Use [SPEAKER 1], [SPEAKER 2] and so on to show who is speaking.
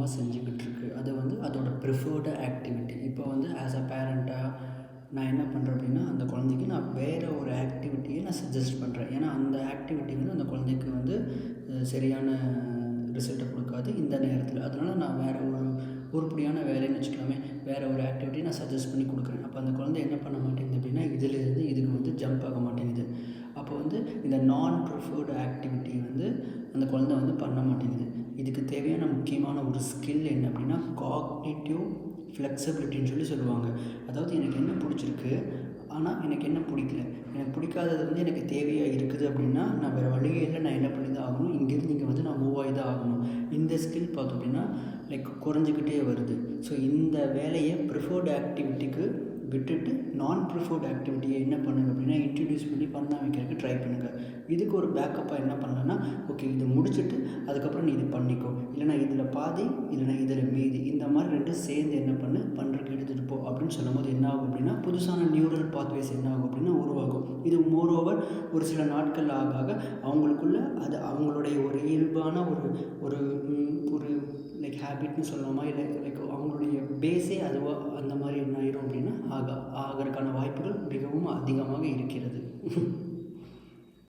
[SPEAKER 1] அதிகமாக செஞ்சுக்கிட்டு இருக்கு. அது வந்து அதோட ப்ரிஃபர்டு ஆக்டிவிட்டி. இப்போ வந்து ஆஸ் அ பேரண்ட்டாக நான் என்ன பண்ணுறேன் அப்படின்னா, அந்த குழந்தைக்கு நான் வேறு ஒரு ஆக்டிவிட்டியை நான் சஜஸ்ட் பண்ணுறேன். ஏன்னா அந்த ஆக்டிவிட்டி வந்து அந்த குழந்தைக்கு வந்து சரியான ரிசல்ட்டை கொடுக்காது இந்த நேரத்தில். அதனால் நான் வேறு ஒரு உருப்படியான வேலைன்னு வச்சுக்கலாமே, வேறு ஒரு ஆக்டிவிட்டி நான் சஜஸ்ட் பண்ணி கொடுக்குறேன். அப்போ அந்த குழந்தை என்ன பண்ண மாட்டேங்குது அப்படின்னா, இதிலேருந்து இதுக்கு வந்து ஜம்ப் ஆக மாட்டேங்குது. அப்போ வந்து இந்த நான் ப்ரிஃபர்டு ஆக்டிவிட்டி வந்து அந்த குழந்தை வந்து பண்ண மாட்டேங்குது. இதுக்கு தேவையான முக்கியமான ஒரு ஸ்கில் என்ன அப்படின்னா, காக்னிட்டிவ் ஃப்ளெக்சிபிலிட்டின்னு சொல்லுவாங்க. அதாவது எனக்கு என்ன பிடிச்சிருக்கு, ஆனால் எனக்கு என்ன பிடிக்கல, எனக்கு பிடிக்காதது வந்து எனக்கு தேவையாக இருக்குது அப்படின்னா நான் வேறு வழியே இல்லை, நான் என்ன பண்ணி தான் ஆகணும், இங்கேருந்து இங்கே வந்து நான் மூவ் ஆகி தான் ஆகணும். இந்த ஸ்கில் பார்த்தோம் அப்படின்னா குறைஞ்சிக்கிட்டே வருது. ஸோ இந்த வேலையை ப்ரிஃபர்டு ஆக்டிவிட்டிக்கு விட்டுட்டு நான் ப்ரிஃபர்டு ஆக்டிவிட்டியை என்ன பண்ணுங்க அப்படின்னா இன்ட்ரடியூஸ் பண்ண வைக்கிறதுக்கு ட்ரை பண்ணுங்கள். இதுக்கு ஒரு பேக்கப்பாக என்ன பண்ணலான்னா, ஓகே இதை முடிச்சுட்டு அதுக்கப்புறம் நீ இது பண்ணிக்கோ, இல்லைனா இதில் பாதி இல்லைனா இதில் மீதி, இந்த மாதிரி ரெண்டும் சேர்ந்து என்ன பண்ணுறதுக்கு எடுத்துகிட்டு போ அப்படின்னு சொல்லும்போது என்ன ஆகும் அப்படின்னா, புதுசான நியூரல் பாத்வேஸ் என்ன ஆகும் அப்படின்னா உருவாகும். இது மோரோவர் ஒரு சில நாட்கள் ஆக அவங்களுக்குள்ள அது அவங்களுடைய ஒரு இயல்பான ஒரு ஒரு ஹேபிட்னு சொல்லலாமா, இல்லை அவங்களுடைய பேஸே அதுவாக அந்த மாதிரி என்ன ஆயிரும் அப்படின்னா ஆகிறதுக்கான வாய்ப்புகள் மிகவும் அதிகமாக இருக்கிறது.